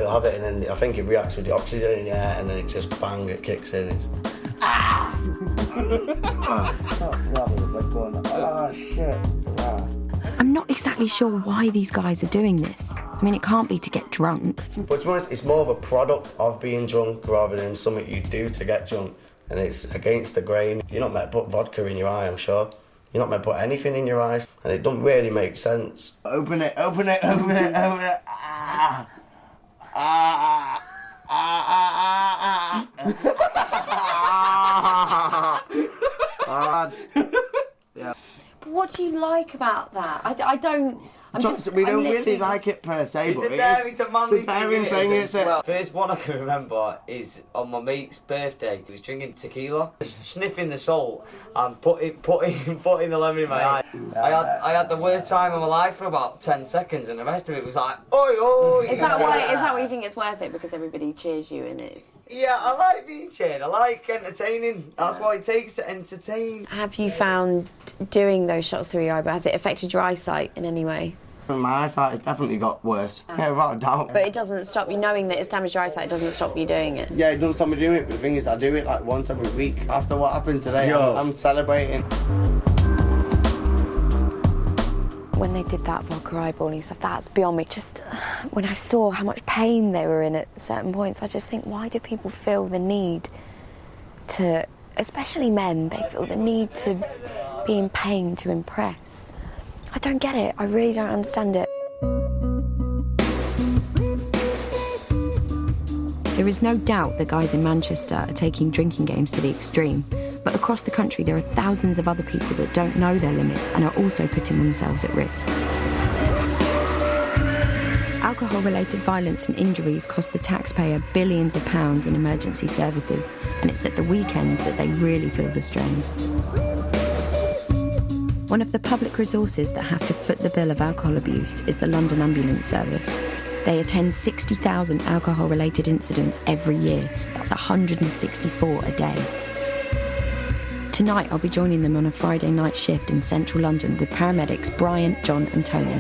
it'll have it, and then I think it reacts with the oxygen in the air, and then it just bang, it kicks in. It's... Oh, shit. I'm not exactly sure why these guys are doing this. I mean, it can't be to get drunk. But to be honest, it's more of a product of being drunk rather than something you do to get drunk. And it's against the grain. You're not meant to put vodka in your eye, I'm sure. You're not meant to put anything in your eyes. And it doesn't really make sense. Open it, open it, open it, open it. Ah. Ah. Ah. Ah. Ah. Yeah. But what do you like about that? I don't... We don't really like it per se, but it's a manly thing. First one I can remember is on my mate's birthday. He was drinking tequila, sniffing the salt, and putting the lemon in my eye. I had the worst time of my life for about 10 seconds, and the rest of it was like, oi, oi. Is that why you think it's worth it? Because everybody cheers you and it's... Yeah, I like being cheered. I like entertaining. That's what it takes to entertain. Have you found doing those shots through your eye, but has it affected your eyesight in any way? My eyesight has definitely got worse. Yeah, without a doubt. But it doesn't stop you, knowing that it's damaged your eyesight, it doesn't stop you doing it. Yeah, it doesn't stop me doing it, but the thing is, I do it like once every week. After what happened today, I'm celebrating. When they did that vodka eyeballing stuff, that's beyond me. Just when I saw how much pain they were in at certain points, I just think, why do people feel the need to, especially men, they feel the need to be in pain to impress? I don't get it. I really don't understand it. There is no doubt the guys in Manchester are taking drinking games to the extreme, but across the country there are thousands of other people that don't know their limits and are also putting themselves at risk. Alcohol-related violence and injuries cost the taxpayer billions of pounds in emergency services, and it's at the weekends that they really feel the strain. One of the public resources that have to foot the bill of alcohol abuse is the London Ambulance Service. They attend 60,000 alcohol-related incidents every year. That's 164 a day. Tonight I'll be joining them on a Friday night shift in central London with paramedics Brian, John and Tony.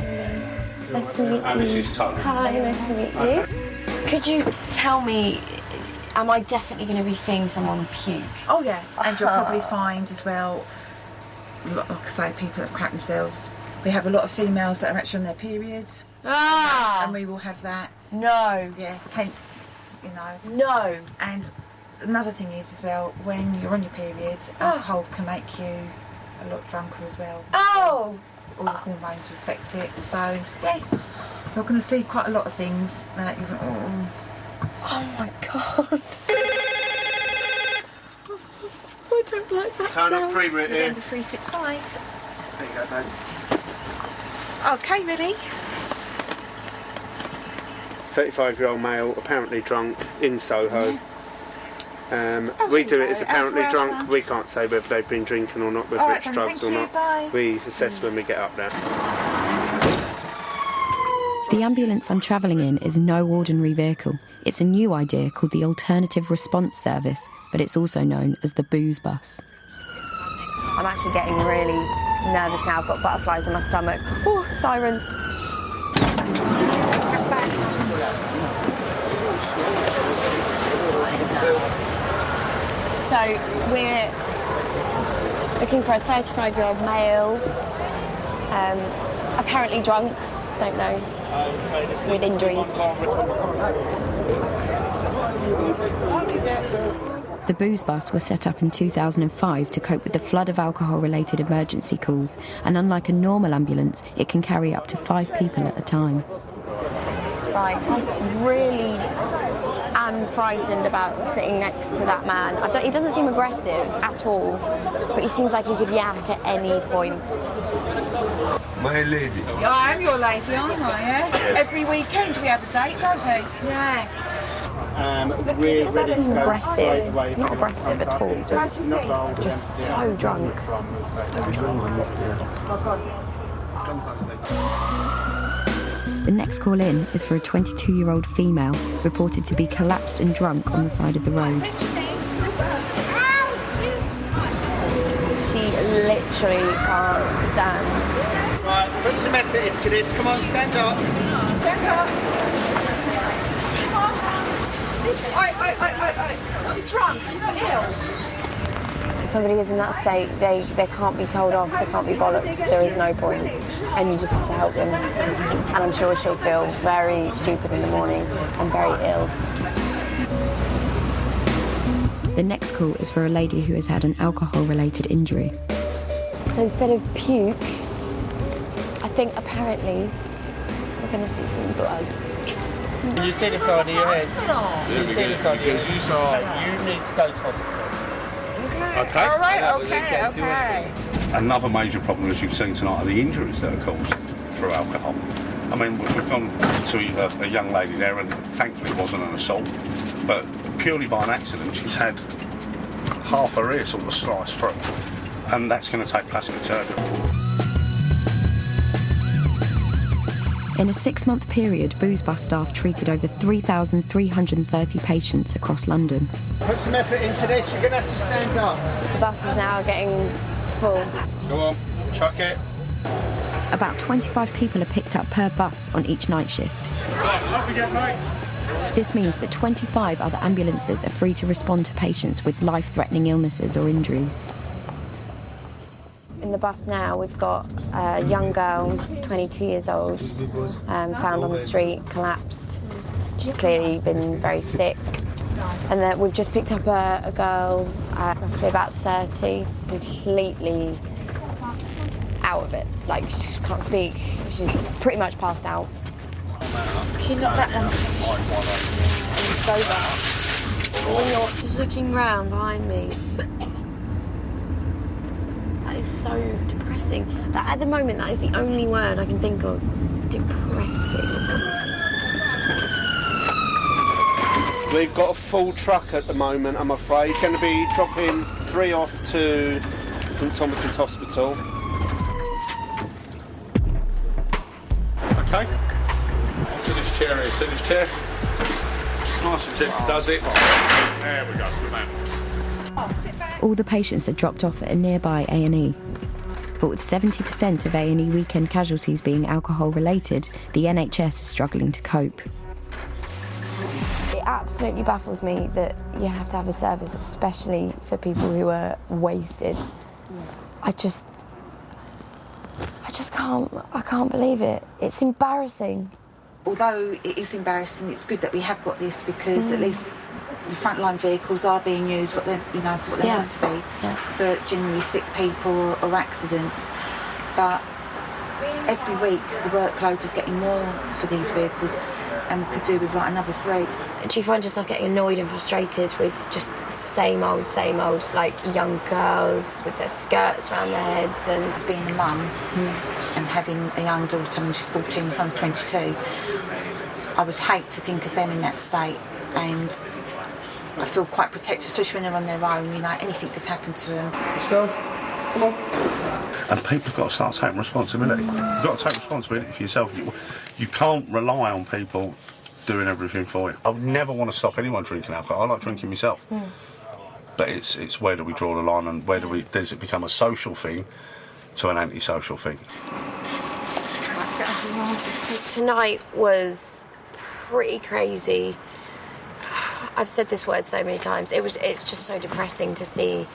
Nice to meet you. And this is Tony. Hi, nice to meet you. Could you tell me, am I definitely going to be seeing someone puke? Oh yeah, and you'll probably find as well, like I say, people have crapped themselves. We have a lot of females that are actually on their periods. And we will have that. No. Yeah, hence, you know. No. And another thing is as well, when you're on your period, alcohol can make you a lot drunker as well. Oh! All the hormones will affect it. So, yeah, you're going to see quite a lot of things that you think, Oh my God. I don't like that Turn sound. up pre-route here. Number 365. There you go, babe. Okay, ready? 35-year-old male, apparently drunk, in Soho. We do it as apparently drunk. We can't say whether they've been drinking or not, whether it's drugs or not. Bye. We assess when we get up there. The ambulance I'm travelling in is no ordinary vehicle. It's a new idea called the Alternative Response Service, but it's also known as the Booze Bus. I'm actually getting really nervous now. I've got butterflies in my stomach. Oh, sirens. So we're looking for a 35-year-old male, apparently drunk, don't know, with injuries. The Booze Bus was set up in 2005 to cope with the flood of alcohol-related emergency calls, and unlike a normal ambulance, it can carry up to 5 people at a time. Right, I really am frightened about sitting next to that man. He doesn't seem aggressive at all, but he seems like he could yak at any point. My lady. I am your lady, aren't I? Yeah. Yes. Every weekend we have a date, don't we? Yeah. We're ready to go aggressive. straight away. Not aggressive at all. Just so drunk. The next call in is for a 22-year-old female reported to be collapsed and drunk on the side of the road. She literally can't stand. Right, put some effort into this. Come on, stand up. Stand up. somebody is in that state, they can't be told off, they can't be bollocked, there is no point, and you just have to help them. And I'm sure she'll feel very stupid in the morning and very ill. The next call is for a lady who has had an alcohol-related injury. So instead of puke, I think apparently we're going to see some blood. Can you see the side of your head? Can you see the side of your head? You need to go to hospital. Okay. All right, okay. Another major problem, as you've seen tonight, are the injuries that are caused through alcohol. I mean, we've gone to a young lady there, and thankfully it wasn't an assault, but purely by an accident, she's had half her ear sort of sliced through, and that's going to take plastic surgery. In a 6-month period, Booze Bus staff treated over 3,330 patients across London. Put some effort into this, you're going to have to stand up. The bus is now getting full. Go on, chuck it. About 25 people are picked up per bus on each night shift. This means that 25 other ambulances are free to respond to patients with life-threatening illnesses or injuries. In the bus now, we've got a young girl, 22 years old, found on the street, collapsed. She's clearly been very sick. And then we've just picked up a girl, roughly about 30, completely out of it. Like, she can't speak. She's pretty much passed out. Can you knock that one? Sober. When you're just looking round behind me. That is so depressing. That at the moment, that is the only word I can think of. Depressing. We've got a full truck at the moment, I'm afraid. Going to be dropping 3 off to St Thomas's Hospital. Okay. Onto this chair here. See this chair? Nice and gentle. Does it? There we go. Good man. All the patients are dropped off at a nearby A&E. But with 70% of A&E weekend casualties being alcohol-related, the NHS is struggling to cope. It absolutely baffles me that you have to have a service, especially for people who are wasted. I can't believe it. It's embarrassing. Although it is embarrassing, it's good that we have got this because at least the frontline vehicles are being used for what they're meant to be for genuinely sick people or accidents. But every week the workload is getting more for these vehicles, and we could do with like another 3. Do you find yourself getting annoyed and frustrated with just the same old, like young girls with their skirts around their heads? And being a mum and having a young daughter, I mean, she's 14, my son's 22, I would hate to think of them in that state, and I feel quite protective, especially when they're on their own. You know, anything could happen to them. Let's go. Come on. And people have got to start taking responsibility. You've got to take responsibility for yourself. You can't rely on people doing everything for you. I would never want to stop anyone drinking alcohol. I like drinking myself. But it's where do we draw the line, and does it become a social thing to an antisocial thing? tonight was pretty crazy. I've said this word so many times. It's just so depressing to see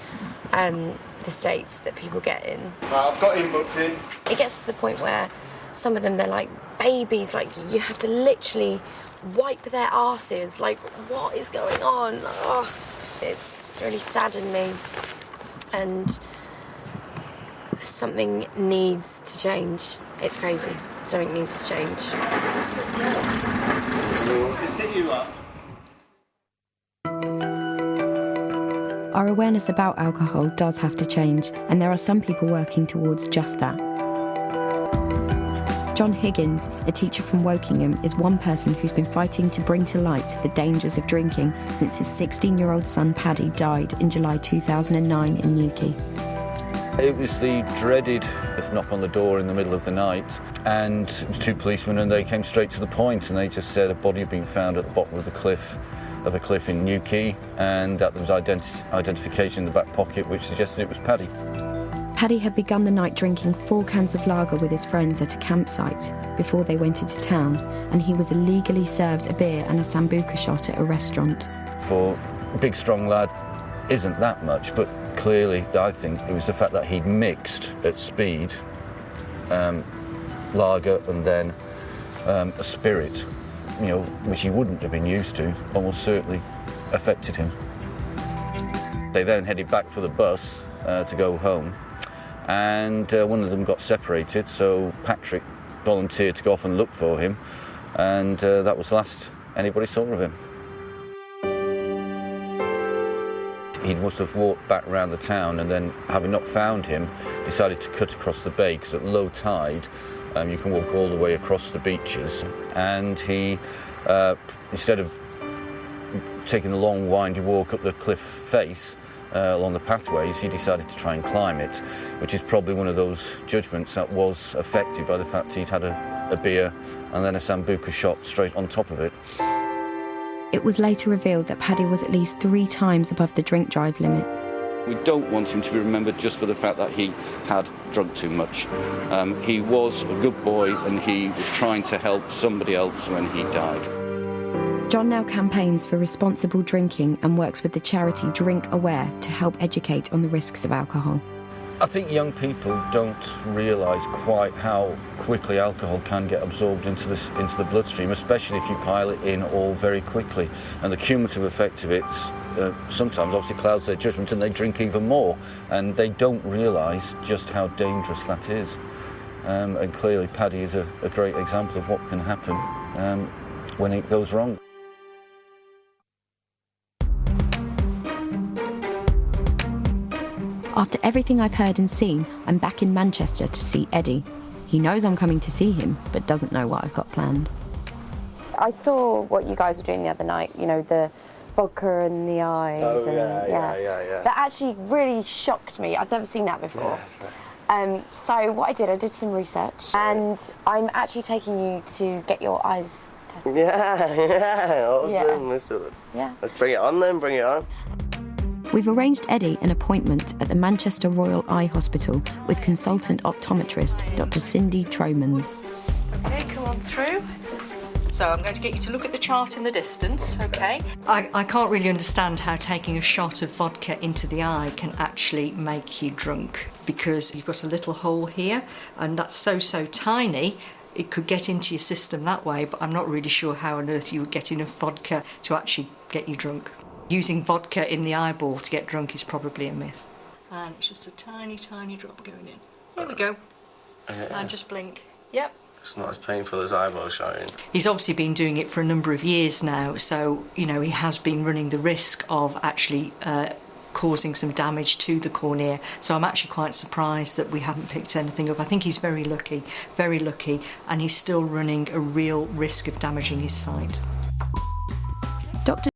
the states that people get in. I've got him booked in. It gets to the point where some of them, they're like babies. Like, you have to literally wipe their arses. Like, what is going on? Oh, it's really saddened me. And something needs to change. It's crazy. Something needs to change. Sit you up. Our awareness about alcohol does have to change, and there are some people working towards just that. John Higgins, a teacher from Wokingham, is one person who's been fighting to bring to light the dangers of drinking since his 16-year-old son Paddy died in July 2009 in Newquay. It was the dreaded knock on the door in the middle of the night, and it was two policemen, and they came straight to the point, and they just said a body had been found at the bottom of a cliff in Newquay, and that there was identification in the back pocket which suggested it was Paddy. Paddy had begun the night drinking 4 cans of lager with his friends at a campsite before they went into town, and he was illegally served a beer and a sambuca shot at a restaurant. For a big strong lad, isn't that much, but clearly, I think, it was the fact that he'd mixed at speed lager and then a spirit, you know, which he wouldn't have been used to, almost certainly affected him. They then headed back for the bus to go home, and one of them got separated, so Patrick volunteered to go off and look for him, and that was the last anybody saw of him. He must have walked back around the town and then, having not found him, decided to cut across the bay, because at low tide you can walk all the way across the beaches, and he, instead of taking the long windy walk up the cliff face along the pathways, he decided to try and climb it, which is probably one of those judgments that was affected by the fact he'd had a beer and then a Sambuca shot straight on top of it. It was later revealed that Paddy was at least 3 times above the drink drive limit. We don't want him to be remembered just for the fact that he had drunk too much. He was a good boy, and he was trying to help somebody else when he died. John now campaigns for responsible drinking and works with the charity Drink Aware to help educate on the risks of alcohol. I think young people don't realise quite how quickly alcohol can get absorbed into the bloodstream, especially if you pile it in all very quickly. And the cumulative effect of it sometimes obviously clouds their judgment, and they drink even more. And they don't realise just how dangerous that is. And clearly Paddy is a great example of what can happen when it goes wrong. After everything I've heard and seen, I'm back in Manchester to see Eddie. He knows I'm coming to see him, but doesn't know what I've got planned. I saw what you guys were doing the other night, you know, the vodka and the eyes. Oh, and, yeah. That actually really shocked me. I'd never seen that before. So what I did some research, and I'm actually taking you to get your eyes tested. Yeah, awesome. Yeah. Let's bring it on then, bring it on. We've arranged Eddie an appointment at the Manchester Royal Eye Hospital with consultant optometrist Dr. Cindy Tromans. OK, come on through. So I'm going to get you to look at the chart in the distance, OK? I can't really understand how taking a shot of vodka into the eye can actually make you drunk, because you've got a little hole here, and that's so tiny, it could get into your system that way, but I'm not really sure how on earth you would get enough vodka to actually get you drunk. Using vodka in the eyeball to get drunk is probably a myth. And it's just a tiny drop going in. There we go. And just blink. Yep. It's not as painful as eyeball showing. He's obviously been doing it for a number of years now, so, you know, he has been running the risk of actually causing some damage to the cornea. So I'm actually quite surprised that we haven't picked anything up. I think he's very lucky, and he's still running a real risk of damaging his sight. Dr.